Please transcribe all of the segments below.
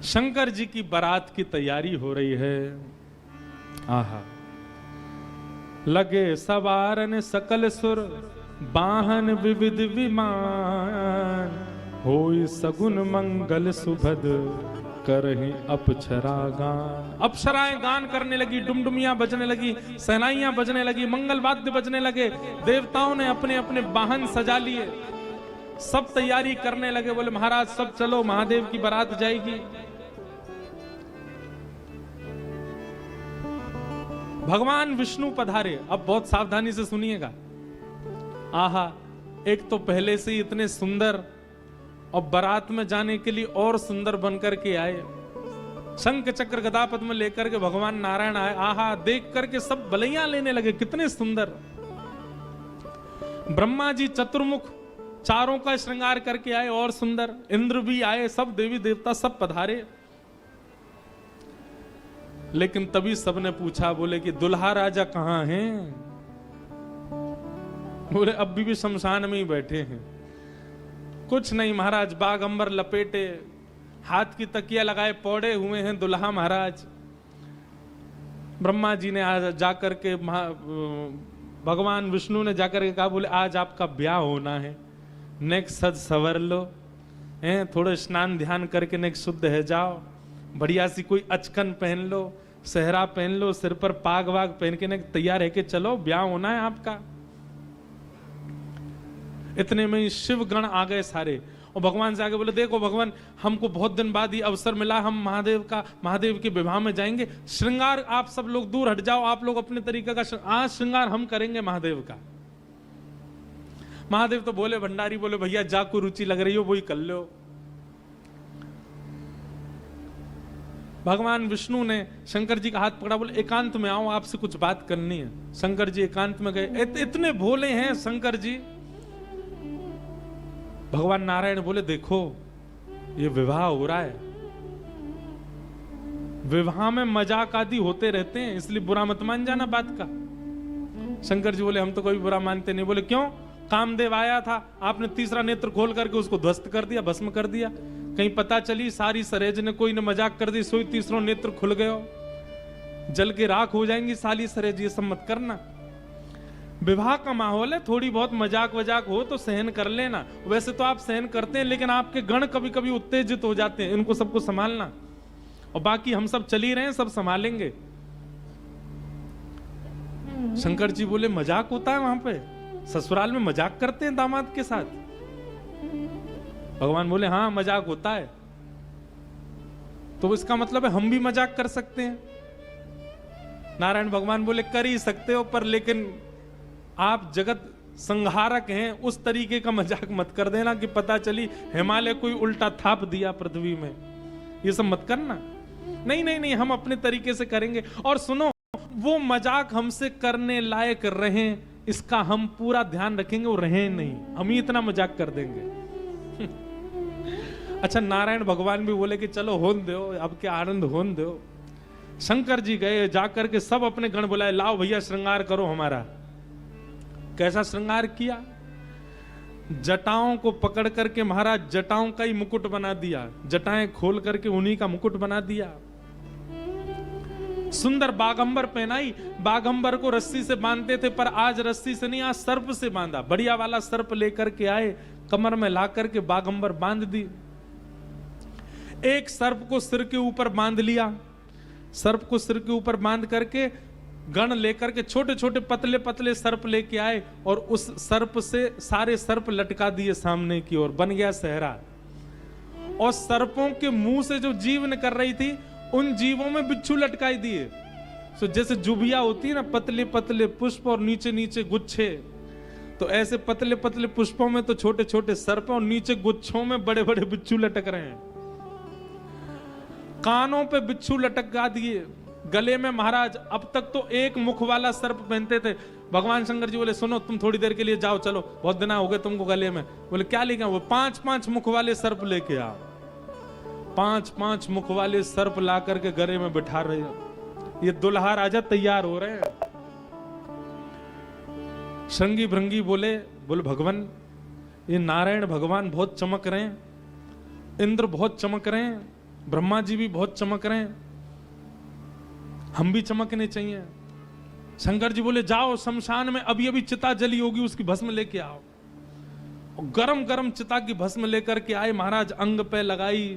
शंकर जी की बारात की तैयारी हो रही है। आहा, लगे सवारन सकल सुर, वाहन विविध विमान, होई सगुन मंगल सुभद, करहि अप्सरा गान। अप्सराएं गान करने लगी, डुमडुमियां बजने लगी, सहनाइयां बजने लगी, मंगल वाद्य बजने लगे। देवताओं ने अपने अपने वाहन सजा लिए, सब तैयारी करने लगे। बोले महाराज सब चलो, महादेव की बारात जाएगी। भगवान विष्णु पधारे। अब बहुत सावधानी से सुनिएगा। आहा, एक तो पहले से ही इतने सुंदर और बारात में जाने के लिए और सुंदर बनकर के आए। शंख चक्र गदा पद्म लेकर के भगवान नारायण आए। आहा, देख करके सब बलैया लेने लगे, कितने सुंदर। ब्रह्मा जी चतुर्मुख, चारों का श्रृंगार करके आए और सुंदर। इंद्र भी आए, सब देवी देवता सब पधारे। लेकिन तभी सबने पूछा, बोले कि दुल्हा राजा कहां हैं? बोले अभी भी शमशान में ही बैठे हैं। कुछ नहीं महाराज, बाग अंबर लपेटे, हाथ की तकिया लगाए पौड़े हुए हैं दुल्हा महाराज। ब्रह्मा जी ने आज जाकर के भगवान विष्णु ने जाकर के कहा, बोले आज आपका ब्याह होना है, नेक सज सवर लो, हैं थोड़े स्नान ध्यान करके नेक शुद्ध है जाओ, बढ़िया सी कोई अचकन पहन लो, सहरा पहन लो, सिर पर पाग वाग पहन के तैयार है कि चलो ब्याह होना है आपका। इतने में शिव गण आ गए सारे, और भगवान से आगे बोले, देखो भगवान, हमको बहुत दिन बाद ये अवसर मिला, हम महादेव के विवाह में जाएंगे। श्रृंगार आप सब लोग दूर हट जाओ, आप लोग अपने तरीके का आज श्रृंगार हम करेंगे महादेव का। महादेव तो बोले, भंडारी बोले, भैया जा को रुचि लग रही हो वही कर लो। भगवान विष्णु ने शंकर जी का हाथ पकड़ा, बोले एकांत में आओ, आपसे कुछ बात करनी है। शंकर जी एकांत में गए। इतने भोले हैं शंकर जी। भगवान नारायण बोले, देखो ये विवाह हो रहा है, विवाह में मजाक आदि होते रहते हैं, इसलिए बुरा मत मान जाना बात का। शंकर जी बोले, हम तो कोई बुरा मानते नहीं। बोले क्यों? कामदेव आया था, आपने तीसरा नेत्र खोल करके उसको ध्वस्त कर दिया, भस्म कर दिया। कहीं पता चली सारी सरेज ने कोई ने मजाक कर दी, सोई तीसरा नेत्र खुल गयो, जल के राख हो जाएंगी साली सरेज। ये सब मत करना। विवाह का माहौल है, थोड़ी बहुत मजाक वजाक हो तो सहन कर लेना। वैसे तो आप सहन करते हैं, लेकिन आपके गण कभी कभी उत्तेजित हो जाते हैं, इनको सबको संभालना। और बाकी हम सब चल ही रहे हैं, सब संभालेंगे। शंकर जी बोले, मजाक होता है वहां पे? ससुराल में मजाक करते हैं दामाद के साथ? भगवान बोले, हाँ मजाक होता है। तो इसका मतलब है हम भी मजाक कर सकते हैं। नारायण भगवान बोले, कर ही सकते हो, पर लेकिन आप जगत संहारक हैं, उस तरीके का मजाक मत कर देना कि पता चली हिमालय कोई उल्टा थाप दिया पृथ्वी में। ये सब मत करना। नहीं नहीं नहीं, हम अपने तरीके से करेंगे। और सुनो, वो मजाक हमसे करने लायक रहे, इसका हम पूरा ध्यान रखेंगे, वो रहे नहीं, हम ही इतना मजाक कर देंगे। अच्छा, नारायण भगवान भी बोले कि चलो होन दो, अब क्या आनंद होन दो। शंकर जी गए, जाकर के सब अपने गण बुलाए, लाओ भैया श्रृंगार करो हमारा। कैसा श्रृंगार किया? जटाओं को पकड़ करके महाराज जटाओं का ही मुकुट बना दिया, जटाएं खोल करके उन्हीं का मुकुट बना दिया। सुंदर बागंबर पहनाई। बागंबर को रस्सी से बांधते थे, पर आज रस्सी से नहीं, आज सर्प से बांधा। बढ़िया वाला सर्प लेकर के आए, कमर में ला करके बागंबर बांध दी। एक सर्प को सिर के ऊपर बांध लिया। सर्प को सिर के ऊपर बांध करके गण लेकर के छोटे छोटे पतले पतले सर्प लेके आए, और उस सर्प से सारे सर्प लटका दिए सामने की ओर, बन गया सहरा। और सर्पों के मुंह से जो जीव निकल रही थी, उन जीवों में बिच्छू लटकाई दिए। तो जैसे जुबिया होती है ना, पतले पतले पुष्प और नीचे नीचे गुच्छे, तो ऐसे पतले पतले पुष्पों में तो छोटे छोटे सर्प, और नीचे गुच्छों में बड़े बड़े बिच्छू लटक रहे हैं। कानों पे बिच्छू लटका दिए, गले में महाराज अब तक तो एक मुख वाला सर्प पहनते थे। भगवान शंकर जी बोले, सुनो तुम थोड़ी देर के लिए जाओ, चलो बहुत दिन हो गए तुमको गले में। बोले क्या लेके? वो 5-5 मुख वाले सर्प लेके आओ। 5-5 मुख वाले सर्प ला करके गले में बिठा रहे हो। ये दुल्हा राजा तैयार हो रहे हैं। श्रृंगी भृंगी बोले भगवान, ये नारायण भगवान बहुत चमक रहे हैं, इंद्र बहुत चमक रहे हैं, ब्रह्मा जी भी बहुत चमक रहे हैं, हम भी चमकने चाहिए। शंकर जी बोले जाओ शमशान में अभी अभी चिता जली होगी, उसकी भस्म लेके आओ। और गरम गरम चिता की भस्म लेकर के आए महाराज, अंग पे लगाई,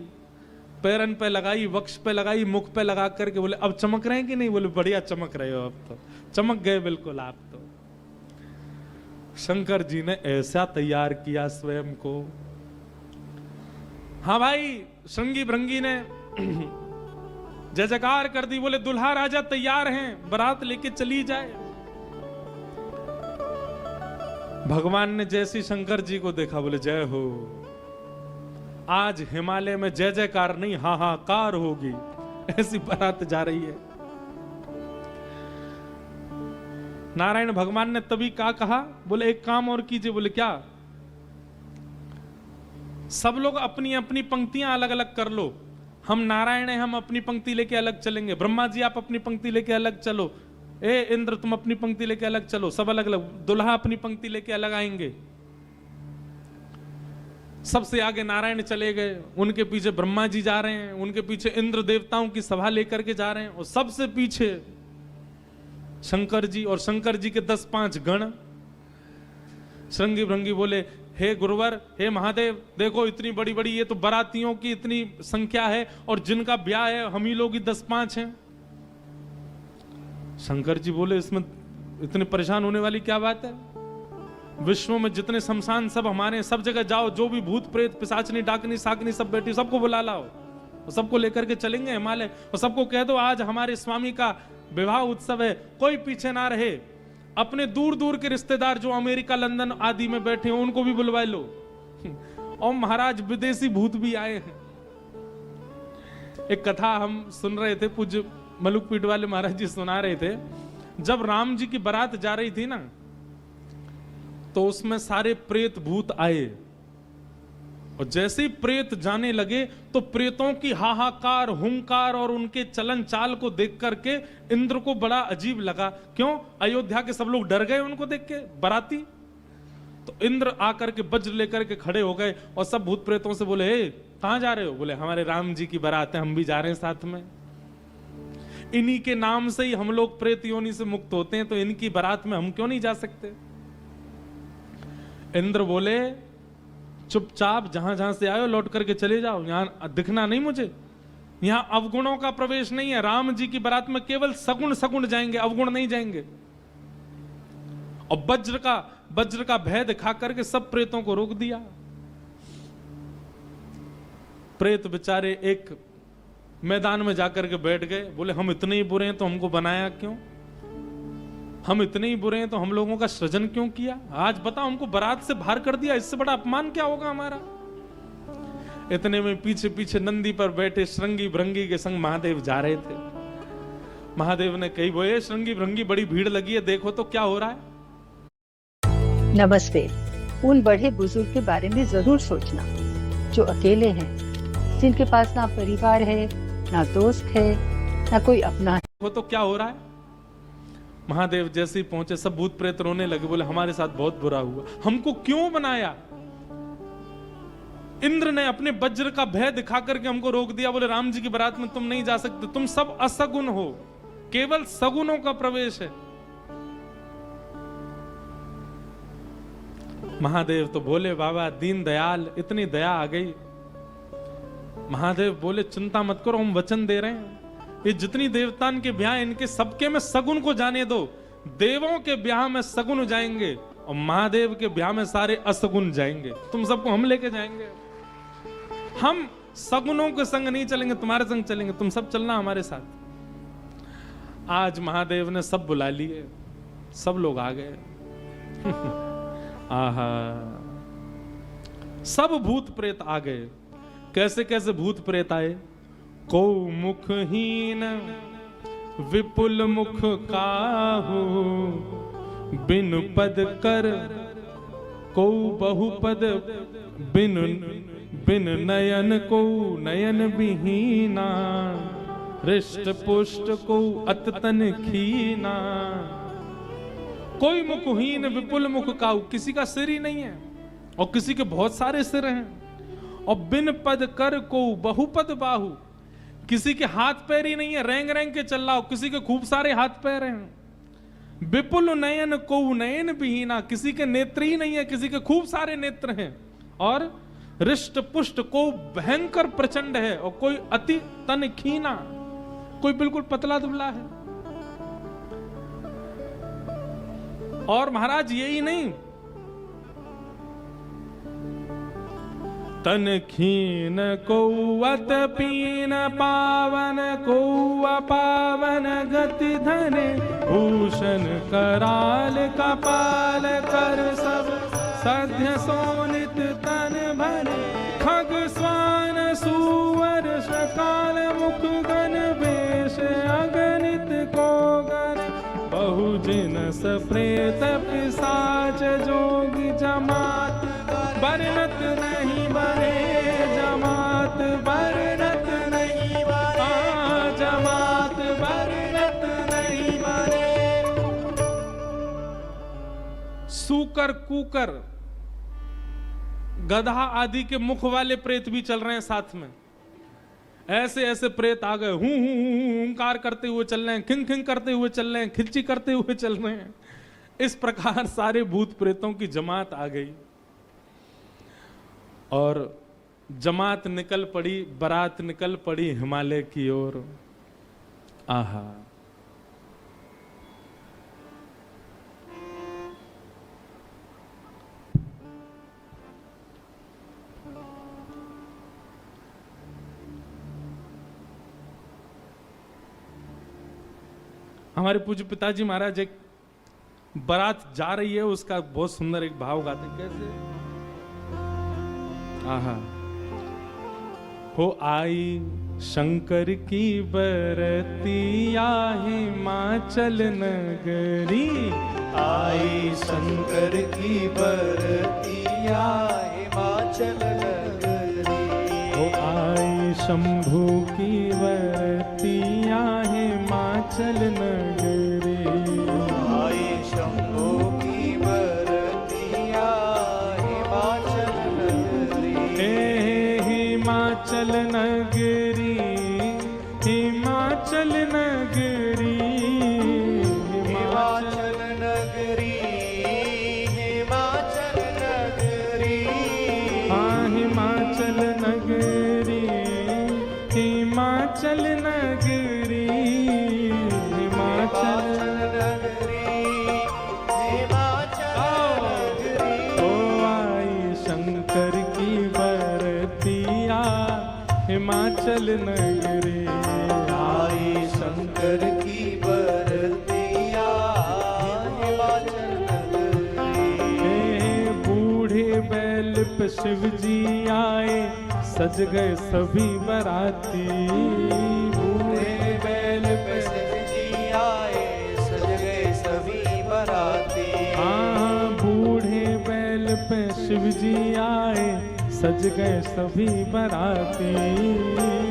पैरन पे लगाई, वक्ष पे लगाई, मुख पे लगा करके बोले अब चमक रहे हैं कि नहीं? बोले बढ़िया चमक रहे हो, अब तो चमक गए बिल्कुल आप तो। शंकर जी ने ऐसा तैयार किया स्वयं को। हाँ भाई, श्रृंगी भृंगी ने जय जयकार कर दी, बोले दुल्हा राजा तैयार हैं, बारात लेके चली जाए। भगवान ने जैसी शंकर जी को देखा बोले जय हो, आज हिमालय में जय जयकार नहीं हाहाकार होगी, ऐसी बारात जा रही है। नारायण भगवान ने तभी क्या कहा, बोले एक काम और कीजिए। बोले क्या? सब लोग अपनी अपनी पंक्तियां अलग अलग कर लो, हम नारायण हैं, हम अपनी पंक्ति लेके अलग चलेंगे। ब्रह्मा जी आप अपनी पंक्ति लेके अलग चलो, ए इंद्र तुम अपनी पंक्ति लेके अलग चलो, सब अलग अलग। दुल्हा अपनी पंक्ति लेके अलग आएंगे। सबसे आगे नारायण चले गए, उनके पीछे ब्रह्मा जी जा रहे हैं, उनके पीछे इंद्र देवताओं की सभा लेकर के जा रहे हैं, और सबसे पीछे शंकर जी, और शंकर जी के 10-5 गण। श्रृंगी भृंगी बोले हे गुरुवर, हे महादेव, देखो इतनी बड़ी बड़ी ये तो बारातियों की इतनी संख्या है, और जिनका ब्याह है हम ही लोग ही 10-5 हैं। शंकर जी बोले इसमें इतने परेशान होने वाली क्या बात है? विश्व में जितने शमशान सब हमारे, सब जगह जाओ, जो भी भूत प्रेत पिशाचनी डाकनी साकनी सब बैठी, सबको बुला लाओ, और सबको लेकर के चलेंगे हिमालय, और सबको कह दो आज हमारे स्वामी का विवाह उत्सव है, कोई पीछे ना रहे। अपने दूर दूर के रिश्तेदार जो अमेरिका लंदन आदि में बैठे हैं उनको भी बुलवा लो। और महाराज विदेशी भूत भी आए हैं। एक कथा हम सुन रहे थे, पूज्य मलुक पीठ वाले महाराज जी सुना रहे थे। जब राम जी की बारात जा रही थी ना, तो उसमें सारे प्रेत भूत आए, और जैसे ही प्रेत जाने लगे तो प्रेतों की हाहाकार, हुंकार और उनके चलन चाल को देख करके इंद्र को बड़ा अजीब लगा। क्यों? अयोध्या के सब लोग डर गए उनको देख के, बाराती। तो इंद्र आकर के वज्र लेकर के खड़े हो गए, और सब भूत प्रेतों से बोले हे कहां जा रहे हो? बोले हमारे राम जी की बारात है, हम भी जा रहे हैं साथ में। इन्हीं के नाम से ही हम लोग प्रेत योनि से मुक्त होते हैं, तो इनकी बारात में हम क्यों नहीं जा सकते? इंद्र बोले चुपचाप जहां जहां से आए लौट करके चले जाओ, यहां दिखना नहीं मुझे। यहां अवगुणों का प्रवेश नहीं है। राम जी की बारात में केवल सगुण सगुण जाएंगे, अवगुण नहीं जाएंगे। और वज्र का भय दिखा करके सब प्रेतों को रोक दिया। प्रेत बेचारे एक मैदान में जाकर के बैठ गए, बोले हम इतने ही बुरे हैं तो हमको बनाया क्यों? हम इतने ही बुरे हैं तो हम लोगों का सृजन क्यों किया? आज बताओ हमको बारात से बाहर कर दिया, इससे बड़ा अपमान क्या होगा हमारा? इतने में पीछे पीछे नंदी पर बैठे श्रृंगी भृंगी के संग महादेव जा रहे थे। महादेव ने कही बोले श्रृंगी भृंगी बड़ी भीड़ लगी है, देखो तो क्या हो रहा है। नमस्ते। उन बड़े बुजुर्ग के बारे में जरूर सोचना जो अकेले हैं, जिनके पास ना परिवार है, ना दोस्त है, ना कोई अपना है। देखो तो क्या हो रहा है। महादेव जैसे ही पहुंचे सब भूत प्रेत रोने लगे, बोले हमारे साथ बहुत बुरा हुआ, हमको क्यों बनाया? इंद्र ने अपने वज्र का भय दिखा करके हमको रोक दिया। बोले राम जी की बारात में तुम नहीं जा सकते, तुम सब असगुण हो, केवल सगुणों का प्रवेश है। महादेव तो बोले बाबा दीन दयाल, इतनी दया आ गई। महादेव बोले चिंता मत करो, हम वचन दे रहे हैं, ये जितनी देवतान के ब्याह इनके सबके में सगुण को जाने दो। देवों के ब्याह में सगुण जाएंगे और महादेव के ब्याह में सारे असगुण जाएंगे। तुम सबको हम लेके जाएंगे। हम सगुणों के संग नहीं चलेंगे, तुम्हारे संग चलेंगे, तुम सब चलना हमारे साथ। आज महादेव ने सब बुला लिए, सब लोग आ गए। आहा, सब भूत प्रेत आ गए। कैसे कैसे भूत प्रेत आए? को मुखहीन विपुल मुख काहू, बिन पद कर को बहुपद, बिन नयन को नयन विहीना, हृष्ट पुष्ट को अततन खीना। कोई मुखहीन विपुल मुख काहू, किसी का सिर ही नहीं है और किसी के बहुत सारे सिर हैं। और बिन पद कर को बहुपद बाहु, किसी के हाथ पैर ही नहीं है, रेंग रेंग के चल रहा हो, किसी के खूब सारे हाथ पैर हैं। विपुल नयन को नयन विहीना, किसी के नेत्र ही नहीं है, किसी के खूब सारे नेत्र हैं। और रिष्ट पुष्ट को भयंकर प्रचंड है, और कोई अति तन खीना, कोई बिल्कुल पतला दुबला है। और महाराज यही नहीं, तन खीन को अत पीन पावन को पावन गति धने, भूषण कराल कपाल कर सब सध्य सोनित तन भरे, खग स्वान सुवर सकाल मुख गण वेश अगणित को गण, बहु जिनस प्रेत पिशाच जोगी जमात बरनत नहीं बने, जमात बरनत नहीं बने, जमात बरनत नहीं बने। सूकर कूकर गधा आदि के मुख वाले प्रेत भी चल रहे हैं साथ में। ऐसे ऐसे प्रेत आ गए, हूं हुंकार करते हुए चल रहे हैं, खिंग खिंग करते हुए चल रहे हैं, खिच्ची करते हुए चल रहे हैं। इस प्रकार सारे भूत प्रेतों की जमात आ गई और जमात निकल पड़ी, बारात निकल पड़ी हिमालय की ओर। आहा, हमारे पूज्य पिताजी महाराज एक बारात जा रही है, उसका बहुत सुंदर एक भाव गाते हैं। कैसे? आहा, हो आई शंकर की बरतिया हिमाचल नगरी, आई शंकर की बरतिया हिमाचल नगरी, हो आई शंभू की बरतिया हिमाचल नगरी, आई शंभू की बरतिया हिमाचल नगरी, हिमाचल नगरी, हिमाचल नगरी, हिमाचल नगरी, हिमाचल नगरी, हाँ हिमाचल नगरी, हिमाचल नगरी, हिमाचल नगरी, हिमाचल नगरी। ओ आई शंकर की बरतिया हिमाचल नगरी, आई शंकर की बरतिया हिमाचल नगरी, बूढ़े बैल पे शिव जी आए, सज गए सभी बराती, बूढ़े बैल पे शिव जी आए, सज गए सभी बराती, हाँ बूढ़े बैल पे शिव जी आए, सज गए सभी बराती,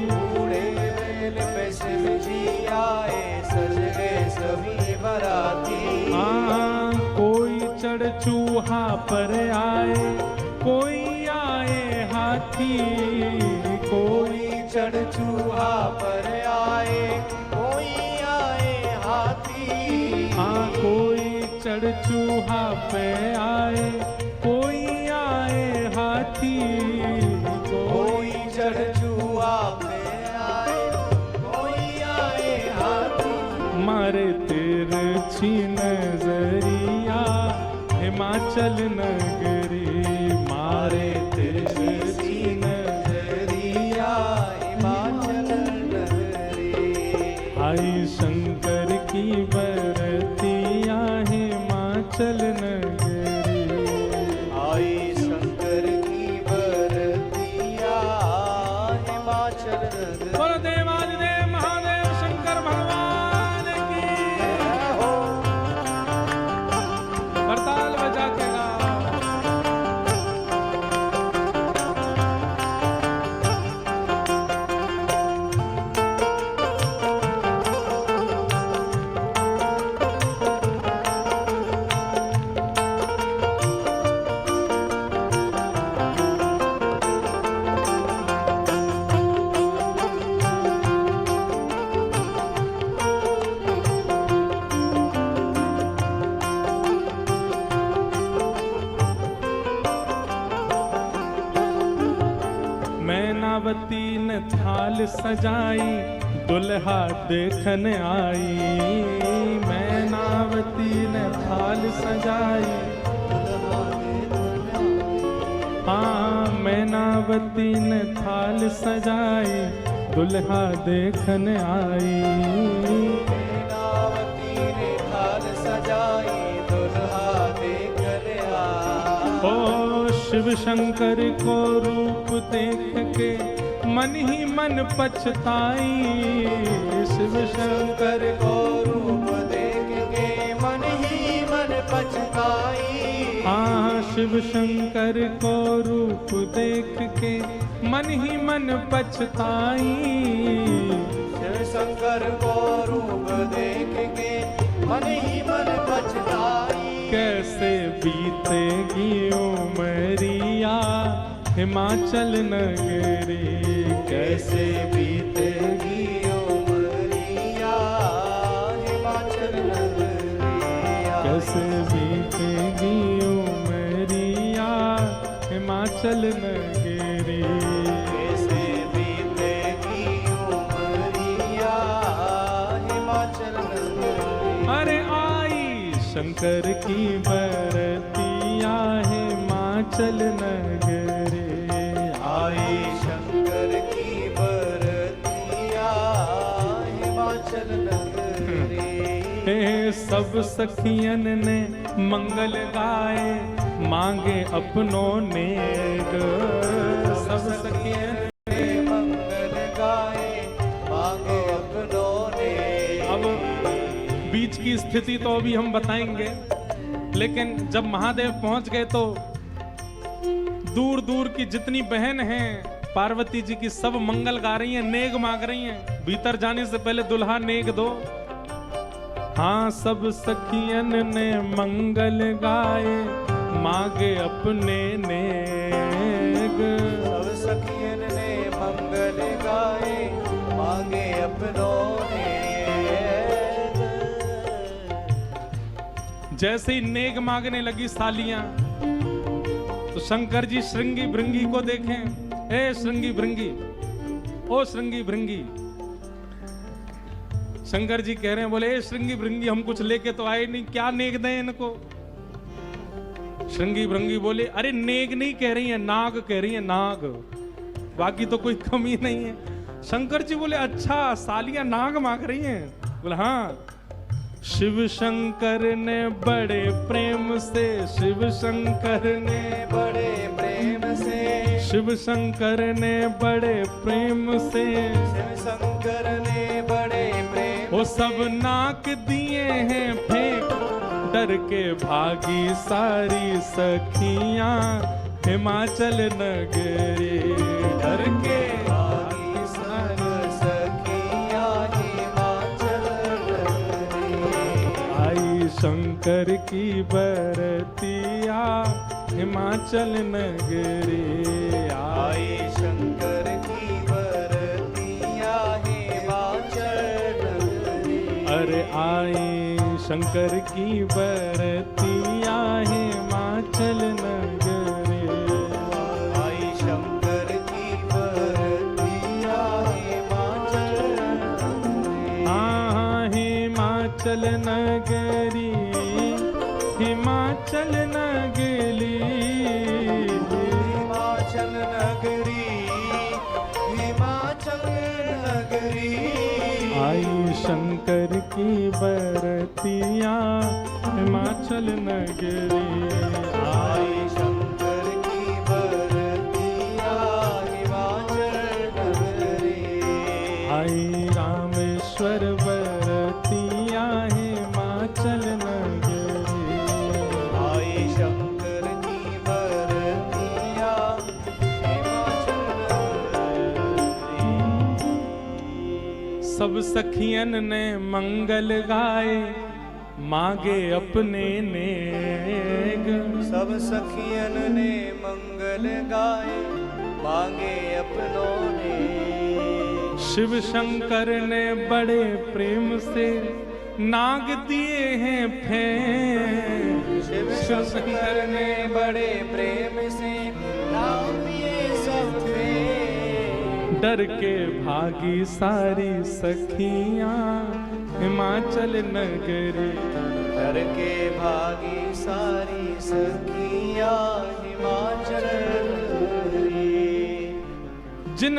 बूढ़े बैल पे शिव जी आए, सज गए सभी बराती, हाँ कोई चढ़ चूहा पर आए, कोई आए हाथी, कोई चढ़ चूहा पर आए, कोई आए हाथी, हाँ कोई चढ़ चूहा पे आए, कोई आए हाथी, कोई चढ़ चूहा पे आए, कोई आए हाथी, मारे तिरछी नजरिया हिमाचल नगरी, मारे तिरछी नजरिया हिमाचल नगरी, आई शंकर की बरतिया हिमाचल नगरी, आई शंकर की बरतिया हिमाचल नगरी। बोलो देवादिदेव महादेव शंकर भगवान की, जय हो। हड़ताल बजा के गा। मैनावती ने थाल सजाई दुल्हा देखने आई। मैनावती ने थाल सजाई, हाँ मैनावती ने थाल सजाई दुल्हा देखने आई। मैनावती ने थाल सजाई दुल्हा देखने आई। ओ शिव शंकर को रूप देख के मन ही मन पछताई। शिव शंकर को रूप देख के मन ही मन पछताई। हाँ शिव शंकर को रूप देख के मन ही मन पछताई। शिव शंकर को रूप देख के मन ही मन पछताई। कैसे बीतेगी उमरिया हिमाचल नगरी। कैसे बीतेगी उमरिया हिमाचल नगरिया। कैसे बीतेगी उमरिया हिमाचल नगरी। कैसे बीतेगी उमरिया हिमाचल नगरी। अरे आई शंकर की बरतिया हिमाचल नगरी। आई शंकर की बरतिया हिमाचल नगरी। हे सब सखियन ने मंगल गाए मांगे अपनों नेग। सब सखियन ने मंगल गाए मांगे अपनों ने। अब बीच की स्थिति तो अभी हम बताएंगे, लेकिन जब महादेव पहुंच गए तो दूर दूर की जितनी बहन हैं पार्वती जी की सब मंगल गा रही हैं, नेग मांग रही हैं। भीतर जाने से पहले दुल्हा नेग दो। हाँ सब सखियन ने मंगल गाए मांगे अपने नेग। सब सखियन ने मंगल गाए मांगे अपनों ने। जैसे ही नेग मांगने लगी सालियां तो शंकर जी श्रृंगी भृंगी को देखें। ए श्रृंगी भृंगी, ओ श्रृंगी भृंगी। शंकर जी कह रहे हैं, बोले ए श्रृंगी भृंगी हम कुछ लेके तो आए नहीं, क्या नेग दें इनको। श्रृंगी भृंगी बोले अरे नेग नहीं कह रही है, नाग कह रही है, नाग, बाकी तो कोई कमी नहीं है। शंकर जी बोले अच्छा सालियां नाग मांग रही हैं। बोले हाँ। शिव शंकर ने बड़े प्रेम से, शिव शंकर ने बड़े प्रेम से, शिव शंकर ने बड़े प्रेम से, शिव शंकर ने बड़े प्रेम वो सब नाक दिए हैं फेंक, डर के भागी सारी सखियां हिमाचल नगरी। डर के भागी सारी सखियां हिमाचल नगरी। आई शंकर की बरतिया हिमाचल नगरी। आई शंकर की बरतिया हिमाचल नगरी। अरे आई शंकर की बरतिया हिमाचल नगरी। आई शंकर की बरतिया हिमाचल नगरी। हाँ हिमाचल नगरी, हिमाचल नगरी, हिमाचल नगरी, हिमाचल नगरी। आई शंकर की बरतिया हिमाचल नगरी। आई शंकर की बरतिया हिमाचल नगरी। आई रामेश्वर बरतिया हिमाचल नगरी। आई शंकर की बरतिया हिमाचल नगरी। सब सखियन ने मंगल गाए मांगे अपने नेग। सब सखियन ने मंगल गाए मांगे अपनों ने। शिव शंकर ने बड़े प्रेम से नाग दिए हैं फेंक। शिव शंकर ने बड़े प्रेम से नाम दिए सब पे। डर के भागी सारी सखियां हिमाचल नगरी। डर के भागी सारी सखियां हिमाचल नगरी। जिन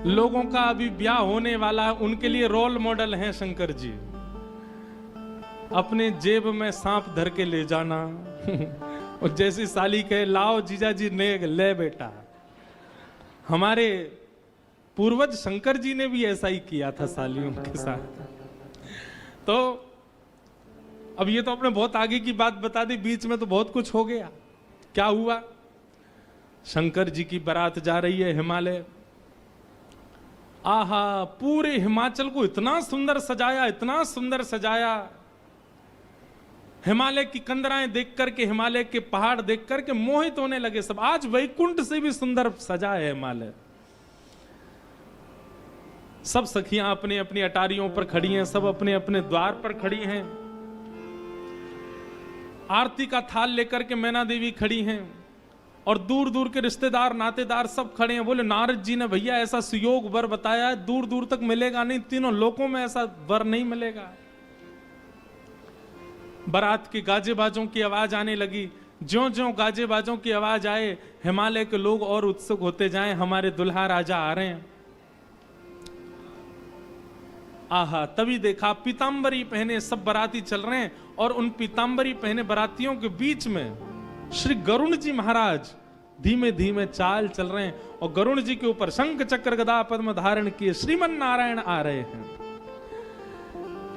लोगों का अभी ब्याह होने वाला है उनके लिए रोल मॉडल हैं शंकर जी। अपने जेब में सांप धर के ले जाना और जैसी साली कहे लाओ जीजा जी ने ले बेटा। हमारे पूर्वज शंकर जी ने भी ऐसा ही किया था सालियों के साथ। तो अब ये तो आपने बहुत आगे की बात बता दी, बीच में तो बहुत कुछ हो गया। क्या हुआ? शंकर जी की बारात जा रही है हिमालय। आहा, पूरे हिमाचल को इतना सुंदर सजाया, इतना सुंदर सजाया। हिमालय की कंदराएं देख करके, हिमालय के पहाड़ देख करके मोहित होने लगे सब। आज वैकुंठ से भी सुंदर सजा है हिमालय। सब सखियां अपनी अपनी अटारियों पर खड़ी हैं, सब अपने अपने द्वार पर खड़ी हैं। आरती का थाल लेकर के मैना देवी खड़ी हैं और दूर दूर के रिश्तेदार नातेदार सब खड़े हैं। बोले नारद जी ने भैया ऐसा सुयोग वर बताया है, दूर दूर तक मिलेगा नहीं, तीनों लोकों में ऐसा वर नहीं मिलेगा। बारात के गाजे बाजों की आवाज आने लगी। ज्यों ज्यों गाजे बाजों की आवाज आए, हिमालय के लोग और उत्सुक होते जाएं, हमारे दुल्हा राजा आ रहे हैं। आहा, तभी देखा पीतांबरी पहने सब बाराती चल रहे हैं और उन पीतांबरी पहने बारातियों के बीच में श्री गरुण जी महाराज धीमे धीमे चाल चल रहे हैं और गरुण जी के ऊपर शंख चक्र गदा पद्म धारण किए श्रीमन नारायण आ रहे हैं।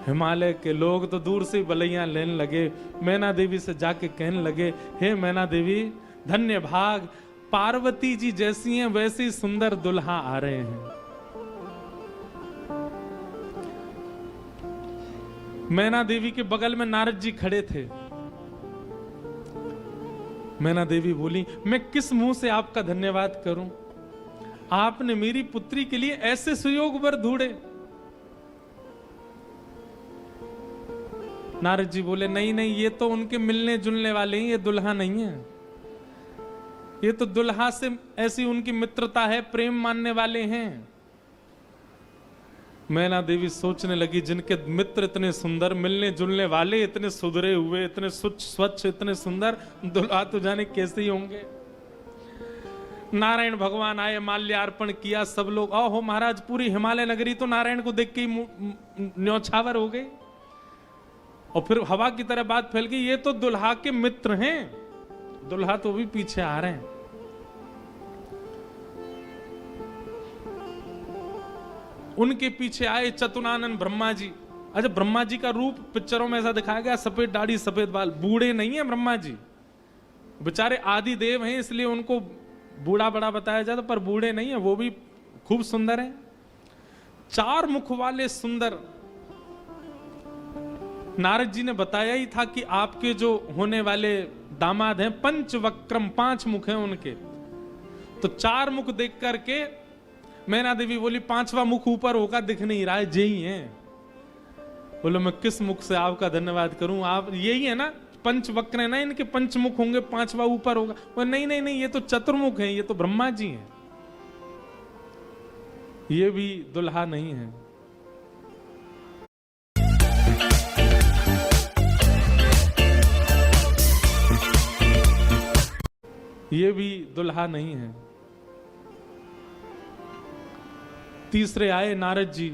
हिमालय के लोग तो दूर से बलैया लेने लगे। मैना देवी से जाके कहने लगे, हे मैना देवी धन्य भाग, पार्वती जी जैसी हैं वैसी सुंदर दुल्हा आ रहे हैं। मैना देवी के बगल में नारद जी खड़े थे। मैना देवी बोली, मैं किस मुंह से आपका धन्यवाद करूं? आपने मेरी पुत्री के लिए ऐसे सुयोग वर ढूंढे। नारद जी बोले, नहीं नहीं, ये तो उनके मिलने जुलने वाले हैं, ये दुल्हा नहीं है। ये तो दुल्हा से ऐसी उनकी मित्रता है, प्रेम मानने वाले हैं। मैना देवी सोचने लगी, जिनके मित्र इतने सुंदर, मिलने जुलने वाले इतने सुधरे हुए, इतने स्वच्छ, इतने सुंदर, दुल्हा तो जाने कैसे ही होंगे। नारायण भगवान आए, माल्यार्पण किया। सब लोग, ओहो महाराज, पूरी हिमालय नगरी तो नारायण को देख के ही न्यौछावर हो गई। और फिर हवा की तरह बात फैल गई, ये तो दुल्हा के मित्र हैं, दुल्हा तो भी पीछे आ रहे हैं। उनके पीछे आए चतुरानन ब्रह्मा जी। अच्छा, ब्रह्मा जी का रूप पिक्चरों में ऐसा दिखाया गया, सफेद दाढ़ी सफेद बाल, बूढ़े नहीं है ब्रह्मा जी, बेचारे आदि देव हैं इसलिए उनको बूढ़ा बड़ा बताया जाता, पर बूढ़े नहीं है, वो भी खूब सुंदर हैं। चार मुख वाले सुंदर। नारद जी ने बताया ही था कि आपके जो होने वाले दामाद हैं पंचवक्रम, 5 मुख हैं उनके। तो 4 मुख देख करके मैना देवी बोली, 5वां मुख ऊपर होगा, दिख नहीं रहा है, यही है। बोलो, मैं किस मुख से आपका धन्यवाद करूं? आप यही है ना, पंचवक्र है ना, इनके 5 मुख होंगे, 5वां ऊपर होगा। वो नहीं नहीं नहीं, ये तो चतुर्मुख है, ये तो ब्रह्मा जी हैं, ये भी दुल्हा नहीं है। ये भी दुल्हा नहीं है। तीसरे आए नारद जी,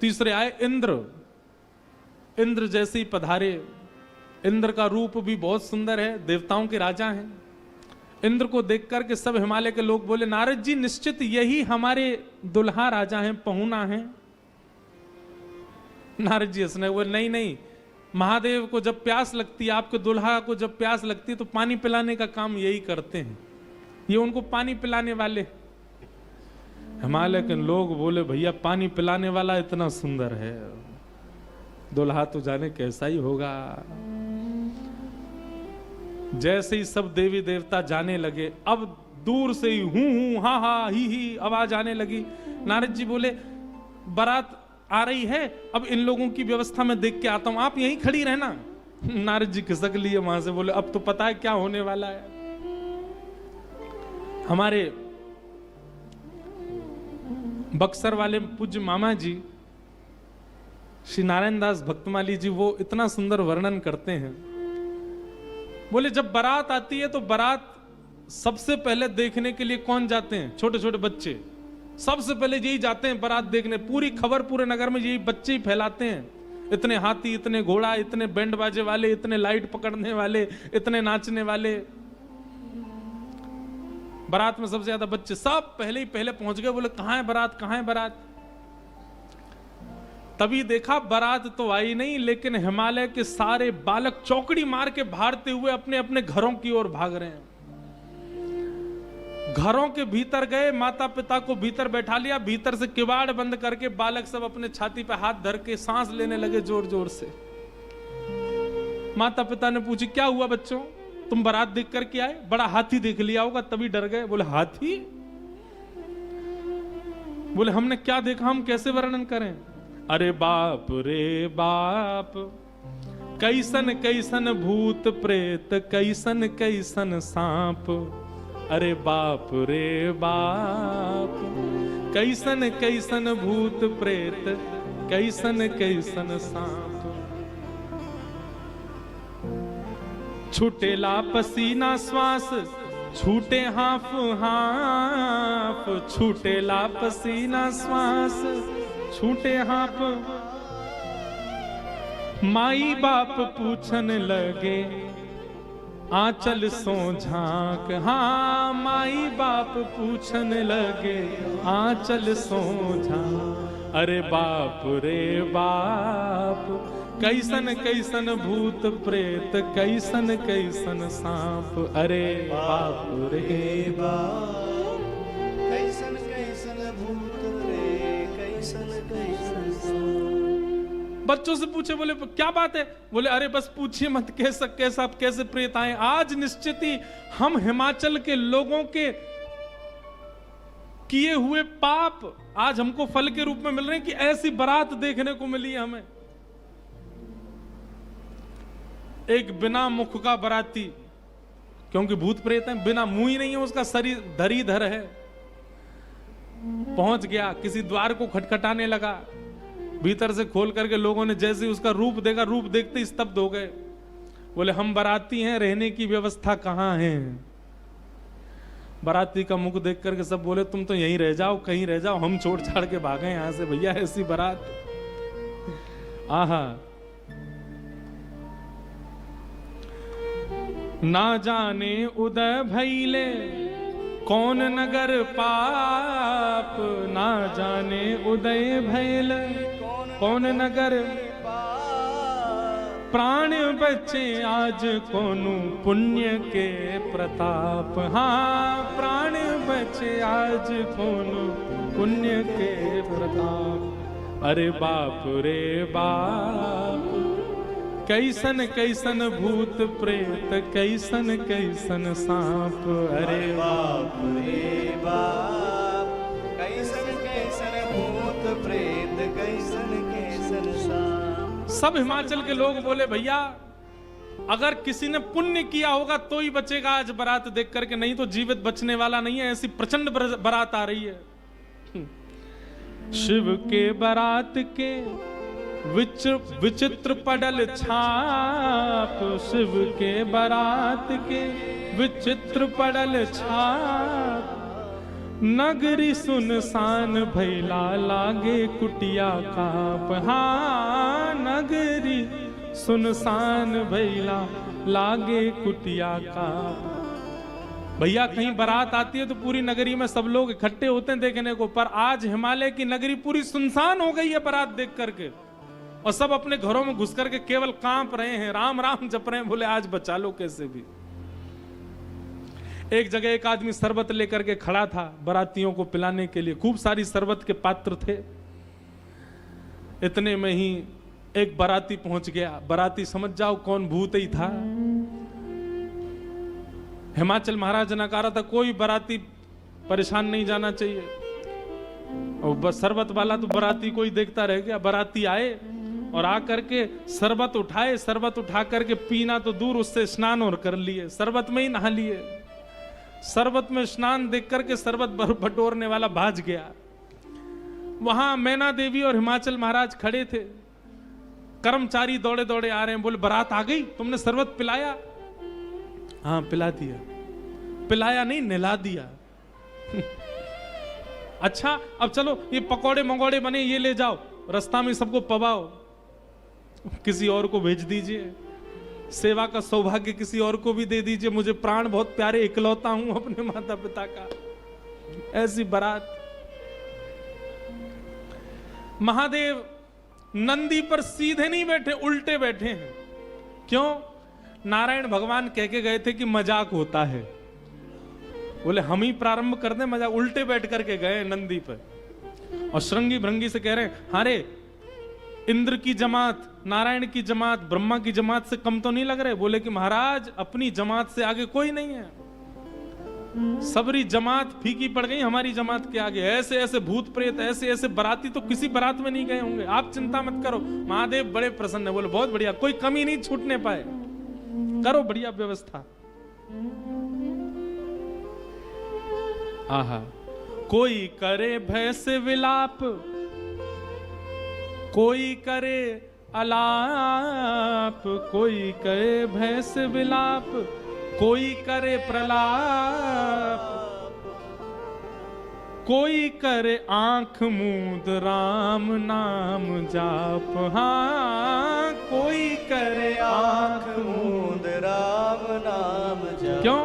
तीसरे आए इंद्र। इंद्र जैसे ही पधारे। इंद्र का रूप भी बहुत सुंदर है, देवताओं के राजा हैं। इंद्र को देख करके सब हिमालय के लोग बोले, नारद जी निश्चित यही हमारे दुल्हा राजा हैं, पहुना हैं। नारद जी हंसने बोले, नहीं नहीं, महादेव को जब प्यास लगती है, आपके दुल्हा को जब प्यास लगती है तो पानी पिलाने का काम यही करते हैं, ये उनको पानी पिलाने वाले। हिमालय के लोग बोले, भैया पानी पिलाने वाला इतना सुंदर है, दुल्हा तो जाने कैसा ही होगा। जैसे ही सब देवी देवता जाने लगे, अब दूर से ही हूं हूं हा हा ही आवाज आने लगी। नारद जी बोले, बारात आ रही है, अब इन लोगों की व्यवस्था में देख के आता हूं, आप यहीं खड़ी रहना। नारद जी खिसक लिए वहां से, बोले अब तो पता है क्या होने वाला है। हमारे बक्सर वाले पूज्य मामा जी श्री नारायण दास भक्तमाली जी वो इतना सुंदर वर्णन करते हैं। बोले जब बारात आती है तो बारात सबसे पहले देखने के लिए कौन जाते हैं? छोटे छोटे बच्चे सबसे पहले यही जाते हैं बारात देखने। पूरी खबर पूरे नगर में यही बच्चे ही फैलाते हैं। इतने हाथी, इतने घोड़ा, इतने बैंड बाजे वाले, इतने लाइट पकड़ने वाले, इतने नाचने वाले। बारात में सबसे ज्यादा बच्चे, सब पहले ही पहले पहुंच गए। बोले कहां है बारात, कहां है बारात? तभी देखा बारात तो आई नहीं, लेकिन हिमालय के सारे बालक चौकड़ी मार के भागते हुए अपने अपने घरों की ओर भाग रहे हैं। घरों के भीतर गए, माता पिता को भीतर बैठा लिया, भीतर से किवाड़ बंद करके बालक सब अपने छाती पे हाथ धर के सांस लेने लगे जोर जोर से। माता पिता ने पूछी क्या हुआ बच्चों, तुम बारात देख करके आए? बड़ा हाथी देख लिया होगा तभी डर गए। बोले हाथी? बोले हमने क्या देखा, हम कैसे वर्णन करें? अरे बाप रे बाप, कैसन कैसन भूत प्रेत, कैसन कैसन सांप। अरे बाप रे बाप, कैसन कैसन भूत प्रेत, कैसन कैसन सांप। छूटेला पसीना श्वास, छूटे हाफ हाफ। छूटेला पसीना श्वास, छूटे हाफ। माई बाप पूछन लगे, आंचल सो झांक। हाँ माई बाप पूछन लगे, आंचल सो झांक। अरे बाप रे बाप, कैसन कैसन भूत प्रेत, कैसन कैसन सांप। अरे बाप रे बाप, कैसन कैसन भूत प्रेत, कैसन कैसन सांप। बच्चों से पूछे, बोले क्या बात है? बोले अरे बस पूछिए मत, कैसा कैसे प्रेत आए। आज निश्चित ही हम हिमाचल के लोगों के किए हुए पाप आज हमको फल के रूप में मिल रहे हैं कि ऐसी बारात देखने को मिली है हमें। एक बिना मुख का बाराती, क्योंकि भूत प्रेत है, बिना मुंह ही नहीं है, उसका शरीर धरीधर है, पहुंच गया, किसी द्वार को खटखटाने लगा। भीतर से खोल करके लोगों ने जैसे उसका रूप देखा, रूप देखते ही स्तब्ध हो गए। बोले हम बाराती हैं, रहने की व्यवस्था कहां है? बाराती का मुख देख करके सब बोले तुम तो यहीं रह जाओ, कहीं रह जाओ, हम छोड़ छाड़ के भागे यहां से भैया, ऐसी बारात। आहा, ना जाने उदय भैले कौन नगर पाप। ना जाने उदय भैल कौन नगर, प्राण बचे आज कोनु पुण्य के प्रताप। हाँ प्राण बचे आज कोनु पुण्य के प्रताप। अरे बाप रे बाप, कैसन कैसन भूत प्रेत, कैसन कैसन सांप। अरे बाप रे बाप, कैसन कैसन भूत प्रेत, कैसन कैसन सांप। सब हिमाचल के लोग बोले भैया अगर किसी ने पुण्य किया होगा तो ही बचेगा आज बारात देख करके, नहीं तो जीवित बचने वाला नहीं है। ऐसी प्रचंड बारात आ रही है। शिव के बारात के विचित्र पडल छाप। शिव के बारात के विचित्र पडल छाप। नगरी सुनसान भैला लागे कुटिया काप। हाँ नगरी सुनसान भैला लागे कुटिया काप। भैया कहीं बारात आती है तो पूरी नगरी में सब लोग इकट्ठे होते हैं देखने को, पर आज हिमालय की नगरी पूरी सुनसान हो गई है बारात देख करके, और सब अपने घरों में घुस करके केवल कांप रहे हैं, राम राम जप रहे हैं। बोले आज बचा लो कैसे भी। एक जगह एक आदमी शरबत लेकर के खड़ा था बारातियों को पिलाने के लिए, खूब सारी शरबत के पात्र थे। इतने में ही एक बाराती पहुंच गया। बाराती समझ जाओ कौन भूत ही था। हिमाचल महाराज ने कहा था कोई बाराती परेशान नहीं जाना चाहिए, और बस शरबत वाला तो बाराती को ही देखता रह गया। बाराती आए और आकर के शरबत उठाए, शरबत उठा करके पीना तो दूर, उससे स्नान और कर लिए, शरबत में ही नहा लिए। शरबत में स्नान देख करके शरबत बटोरने वाला भाज गया। वहां मैना देवी और हिमाचल महाराज खड़े थे। कर्मचारी दौड़े दौड़े आ रहे हैं, बोले बारात आ गई, तुमने शरबत पिलाया? हाँ पिला दिया। पिलाया नहीं, नहला दिया। अच्छा अब चलो ये पकौड़े मंगोड़े बने, ये ले जाओ, रास्ता में सबको पवाओ, किसी और को भेज दीजिए, सेवा का सौभाग्य किसी और को भी दे दीजिए, मुझे प्राण बहुत प्यारे, इकलौता हूं अपने माता पिता का। ऐसी बारात। महादेव नंदी पर सीधे नहीं बैठे, उल्टे बैठे हैं। क्यों? नारायण भगवान कह के गए थे कि मजाक होता है। बोले हम ही प्रारंभ कर दें मजाक, उल्टे बैठ करके गए नंदी पर। और श्रृंगी भृंगी से कह रहे हैं, हारे इंद्र की जमात, नारायण की जमात, ब्रह्मा की जमात से कम तो नहीं लग रहे? बोले कि महाराज अपनी जमात से आगे कोई नहीं है, सबरी जमात फीकी पड़ गई हमारी जमात के आगे। ऐसे ऐसे भूत प्रेत, ऐसे ऐसे बराती तो किसी बारात में नहीं गए होंगे, आप चिंता मत करो। महादेव बड़े प्रसन्न है। बोले बहुत बढ़िया, कोई कमी नहीं छूटने पाए, करो बढ़िया व्यवस्था। आहा, कोई करे भय से विलाप, कोई करे अलाप, कोई करे भय से विलाप, कोई करे प्रलाप, कोई करे आंख मूंद राम नाम जाप। हाँ कोई करे आंख मूंद राम नाम जप। क्यों?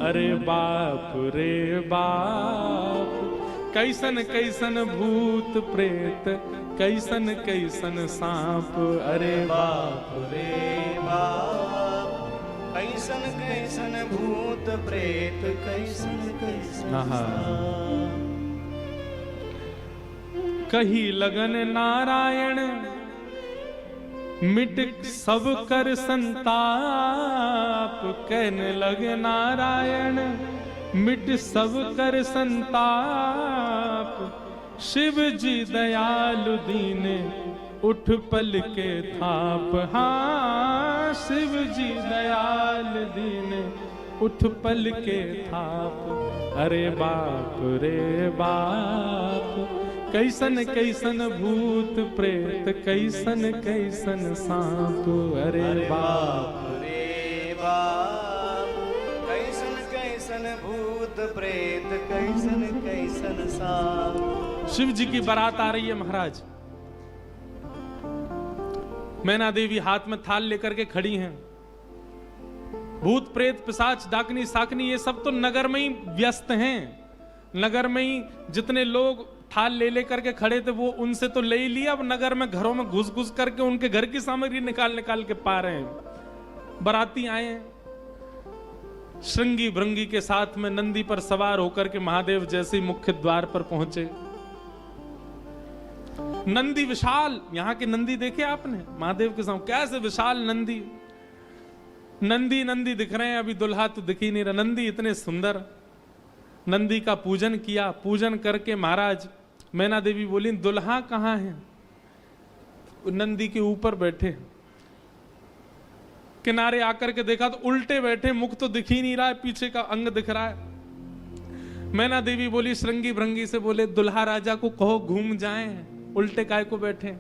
अरे बाप रे बाप, कैसन कैसन भूत प्रेत, कैसन कैसन सांप। अरे बाप रे बाप, कैसन कैसन भूत प्रेत, कैसन कैसन सांप। कही लगन नारायण, मिट सब कर संताप। कहने लगे नारायण, मिट सब कर संताप। शिव जी दयालु दीने, उठ पल के थाप। हाँ शिव जी दयाल दीने, उठ पल के थाप। अरे बाप रे बाप, कैसन कैसन भूत प्रेत, कैसन कैसन सांप। अरे बाप रे बाप, कैसन कैसन भूत प्रेत, कैसन कैसन सांप। शिव जी की बारात आ रही है महाराज। मैना देवी हाथ में थाल लेकर के खड़ी हैं। भूत प्रेत पिशाच डाकनी साकनी ये सब तो नगर में ही व्यस्त हैं। नगर में ही जितने लोग थाल ले लेकर के खड़े थे वो उनसे तो ले ही लिया, अब नगर में घरों में घुस घुस करके उनके घर की सामग्री निकाल निकाल के पा रहे हैं। बाराती आए हैं श्रृंगी भृंगी के साथ में, नंदी पर सवार होकर के महादेव जैसे ही मुख्य द्वार पर पहुंचे। नंदी विशाल, यहां के नंदी देखे आपने महादेव के सामने कैसे विशाल नंदी। नंदी नंदी दिख रहे हैं, अभी दुल्हा तो दिख ही नहीं रहा। नंदी इतने सुंदर। नंदी का पूजन किया, पूजन करके महाराज मैना देवी बोली दुल्हा कहां है? नंदी के ऊपर बैठे। किनारे आकर के देखा तो उल्टे बैठे, मुख तो दिख ही नहीं रहा है, पीछे का अंग दिख रहा है। मैना देवी बोली श्रृंगी भृंगी से, बोले दुल्हा राजा को कहो घूम जाएं, उल्टे काय को बैठे।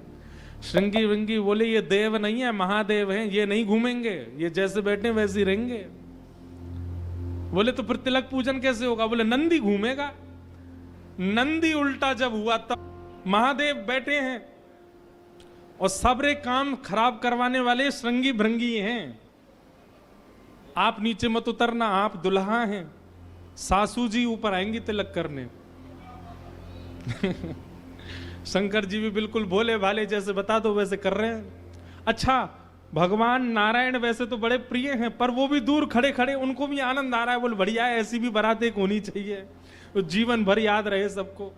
श्रृंगी भृंगी बोले ये देव नहीं है, महादेव हैं, ये नहीं घूमेंगे, ये जैसे बैठे वैसे ही रहेंगे। बोले तो फिर तिलक पूजन कैसे होगा? बोले नंदी घूमेगा। नंदी उल्टा जब हुआ तब महादेव बैठे हैं और सबरे काम खराब करवाने वाले श्रृंगी भृंगी हैं। आप नीचे मत उतरना, आप दुल्हा हैं, सासू जी ऊपर आएंगी तिलक करने। शंकर जी भी बिल्कुल भोले भाले, जैसे बता दो वैसे कर रहे हैं। अच्छा भगवान नारायण वैसे तो बड़े प्रिय हैं, पर वो भी दूर खड़े खड़े उनको भी आनंद आ रहा है। बोल बढ़िया है, ऐसी भी बारात एक होनी चाहिए, तो जीवन भर याद रहे सबको।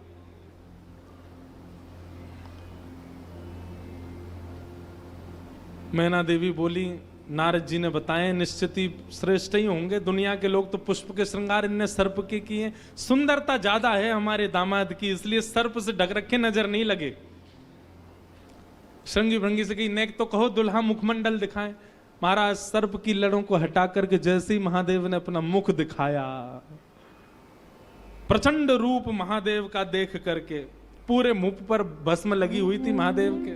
मैना देवी बोली नारद जी ने बताए निश्चित ही श्रेष्ठ ही होंगे, दुनिया के लोग तो पुष्प के श्रृंगार इनने सर्प के किए, सुंदरता ज्यादा है हमारे दामाद की, इसलिए सर्प से ढक रखे नजर नहीं लगे। श्रृंगी भृंगी से कही नेक तो कहो दुल्हा मुखमंडल दिखाएं। महाराज सर्प की लड़ों को हटा करके जैसे ही महादेव ने अपना मुख दिखाया, प्रचंड रूप महादेव का देख करके पूरे मुंह पर भस्म लगी हुई थी महादेव के,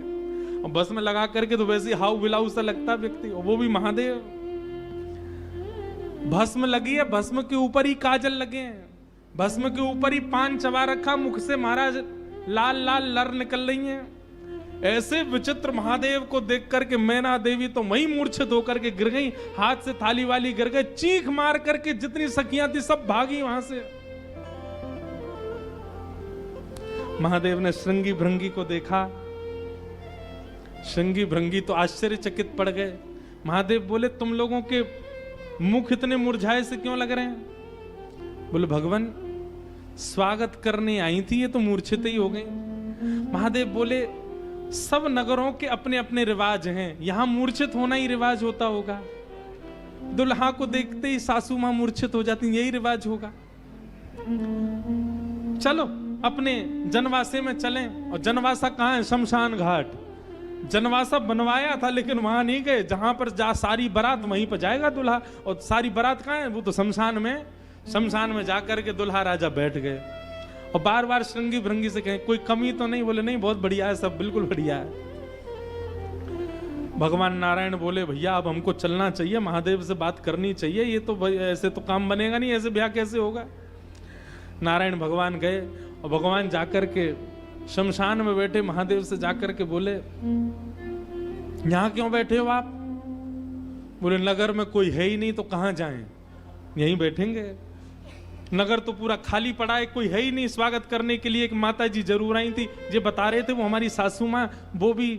और भस्म लगा करके तो वैसे हाउ बिलाऊ सा लगता व्यक्ति, और वो भी महादेव। भस्म लगी है, भस्म के ऊपर ही काजल लगे हैं, भस्म के ऊपर ही पान चबा रखा, मुख से महाराज लाल लाल लर निकल रही हैं। ऐसे विचित्र महादेव को देख करके मैना देवी तो वहीं मूर्छित होकर के गिर गई, हाथ से थाली वाली गिर गई, चीख मार करके जितनी सखियां थी सब भागी वहां से। महादेव ने श्रृंगी भृंगी को देखा, श्रृंगी भृंगी तो आश्चर्यचकित पड़ गए। महादेव बोले तुम लोगों के मुख इतने मुरझाए से क्यों लग रहे हैं? बोले भगवान स्वागत करने आई थी, ये तो मूर्छित ही हो गई। महादेव बोले सब नगरों के अपने अपने रिवाज हैं, यहां मूर्छित होना ही रिवाज होता होगा। दुल्हा को देखते ही सासू मां मूर्छित हो जाती, यही रिवाज होगा। चलो अपने जनवासे में चलें। और जनवासा कहां है? शमशान घाट। जनवासा बनवाया था लेकिन वहां नहीं गए, जहां पर जा सारी बारात वहीं पर जाएगा दूल्हा, और सारी बारात कहां है? वो तो शमशान में। शमशान में जाकर के दूल्हा राजा बैठ गए और बार बार श्रृंगी भृंगी से कहें कोई कमी तो नहीं? बोले नहीं, बहुत बढ़िया है, सब बिल्कुल बढ़िया है। भगवान नारायण बोले भैया अब हमको चलना चाहिए, महादेव से बात करनी चाहिए, ये तो ऐसे तो काम बनेगा नहीं, ऐसे ब्याह कैसे होगा। नारायण भगवान गए और भगवान जाकर के शमशान में बैठे महादेव से जाकर के बोले यहां क्यों बैठे हो आप? बोले नगर में कोई है ही नहीं तो कहां जाएं, यहीं बैठेंगे। नगर तो पूरा खाली पड़ा है, कोई है ही नहीं स्वागत करने के लिए। एक माता जी जरूर आई थी, जो बता रहे थे वो हमारी सासू माँ, वो भी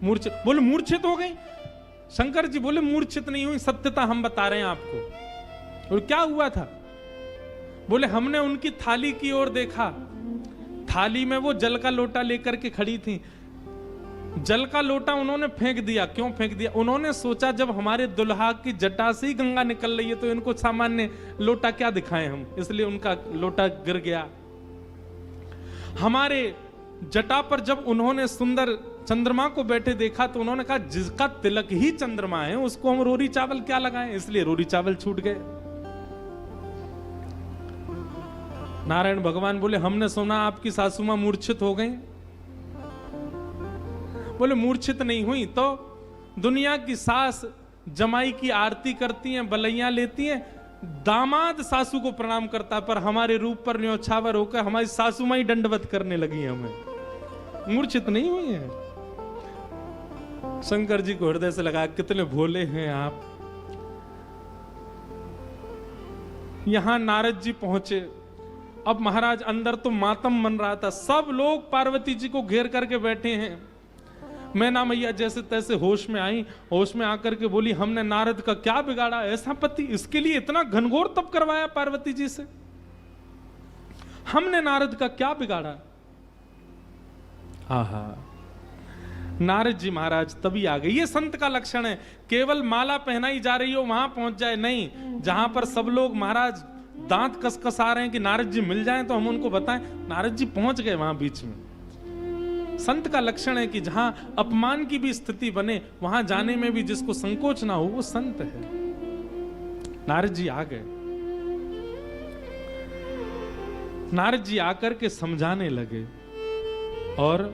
मूर्छित। बोले मूर्छित हो गई? शंकर जी बोले मूर्छित नहीं हुई, सत्यता हम बता रहे हैं आपको। और क्या हुआ था? बोले हमने उनकी थाली की ओर देखा, थाली में वो जल का लोटा लेकर के खड़ी थी। जल का लोटा उन्होंने फेंक दिया। क्यों फेंक दिया? उन्होंने सोचा जब हमारे दुल्हा की जटा से ही गंगा निकल रही है तो इनको सामान्य लोटा क्या दिखाएं हम, इसलिए उनका लोटा गिर गया। हमारे जटा पर जब उन्होंने सुंदर चंद्रमा को बैठे देखा तो उन्होंने कहा जिसका तिलक ही चंद्रमा है उसको हम रोरी चावल क्या लगाएं, इसलिए रोरी चावल छूट गए। नारायण भगवान बोले हमने सुना आपकी सासू मां मूर्छित हो गई। बोले मूर्छित नहीं हुई तो दुनिया की सास जमाई की आरती करती हैं, बलैया लेती हैं, दामाद सासू को प्रणाम करता है, पर हमारे रूप पर न्योछावर होकर हमारी सासू मां ही दंडवत करने लगी है, हमें मूर्छित नहीं हुई है। शंकर जी को हृदय से लगा कितने भोले हैं आप। यहां नारद जी पहुंचे। अब महाराज अंदर तो मातम मन रहा था, सब लोग पार्वती जी को घेर करके बैठे हैं। मैना मैया जैसे तैसे होश में आई, होश में आकर के बोली हमने नारद का क्या बिगाड़ा, ऐसा पति, इसके लिए इतना घनघोर तप करवाया पार्वती जी से, हमने नारद का क्या बिगाड़ा। आहा, नारद जी महाराज तभी आ गए। ये संत का लक्षण है, केवल माला पहनाई जा रही हो वहां पहुंच जाए नहीं, जहां पर सब लोग महाराज दांत कसकसा रहे हैं कि नारद जी मिल जाएं तो हम उनको बताएं, नारद जी पहुंच गए वहां बीच में। संत का लक्षण है कि जहां अपमान की भी स्थिति बने वहां जाने में भी जिसको संकोच ना हो वो संत है। नारद जी आ गए। नारद जी आकर के समझाने लगे और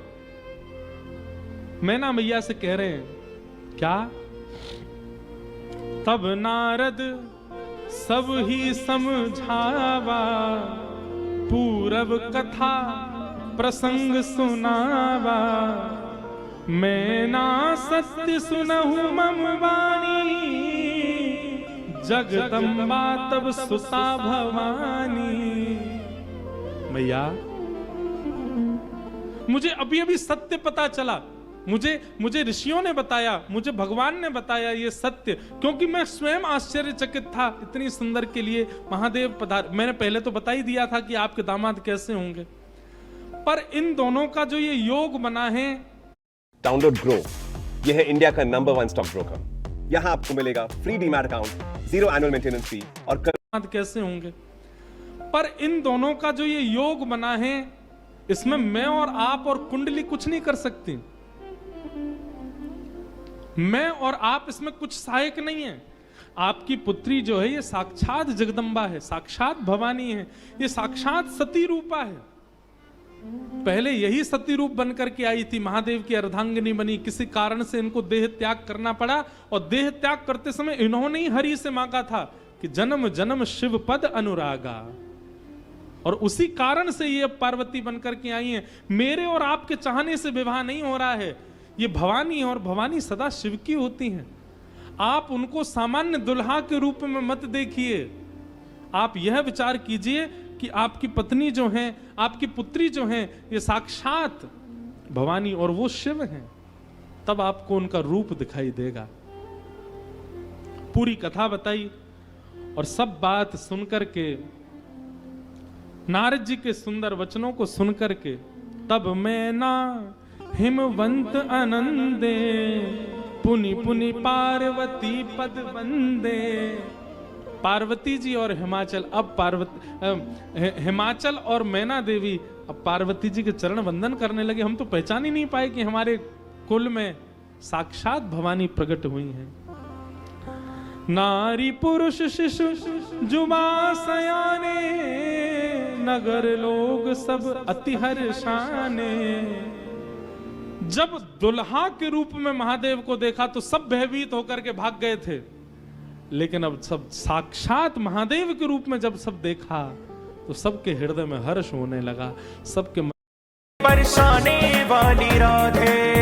मैना मैया से कह रहे हैं क्या? तब नारद सब ही समझावा, पूरब कथा प्रसंग सुनावा, मैना सत्य सुनहु मम वाणी, जगदम्बा तब सुता भवानी। मैया मुझे अभी अभी सत्य पता चला, मुझे ऋषियों ने बताया, मुझे भगवान ने बताया ये सत्य, क्योंकि मैं स्वयं आश्चर्यचकित था। इतनी सुंदर के लिए महादेव पधार। मैंने पहले तो बता ही दिया था कि आपके दामाद कैसे होंगे, पर इन दोनों का जो ये योग बना है। डाउनलोड ग्रो, ये है इंडिया का नंबर 1 स्टॉक ब्रोकर। यहाँ आपको मिलेगा free demat account, 0 annual maintenance fee और दामाद कैसे होंगे। पर इन दोनों का जो ये योग बना है इसमें मैं और आप और कुंडली कुछ नहीं कर सकती। मैं और आप इसमें कुछ सहायक नहीं है। आपकी पुत्री जो है ये साक्षात जगदम्बा है, साक्षात भवानी है, ये साक्षात सती रूपा है। पहले यही सती रूप बनकर के आई थी, महादेव की अर्धांगिनी बनी, किसी कारण से इनको देह त्याग करना पड़ा, और देह त्याग करते समय इन्होंने ही हरि से मांगा था कि जन्म जन्म शिव पद अनुरागा, और उसी कारण से ये पार्वती बनकर के आई हैं। मेरे और आपके चाहने से विवाह नहीं हो रहा है, ये भवानी, और भवानी सदा शिव की होती हैं। आप उनको सामान्य दुल्हा के रूप में मत देखिए, आप यह विचार कीजिए कि आपकी पत्नी जो हैं, आपकी पुत्री जो हैं, ये साक्षात भवानी और वो शिव हैं, तब आपको उनका रूप दिखाई देगा। पूरी कथा बताई, और सब बात सुनकर के, नारद जी के सुंदर वचनों को सुनकर के, तब मैं ना हिमवंत आनंदे, पुनि पुनि पार्वती पद वंदे। पार्वती जी और हिमाचल, अब हिमाचल और मैना देवी अब पार्वती जी के चरण वंदन करने लगे। हम तो पहचान ही नहीं पाए कि हमारे कुल में साक्षात भवानी प्रकट हुई हैं। नारी पुरुष शिशु जुबा सयाने, नगर लोग सब अति हर्षाने। जब दुल्हा के रूप में महादेव को देखा तो सब भयभीत होकर के भाग गए थे, लेकिन अब सब साक्षात महादेव के रूप में जब सब देखा तो सबके हृदय में हर्ष होने लगा, सबके बरसाने वाली राधे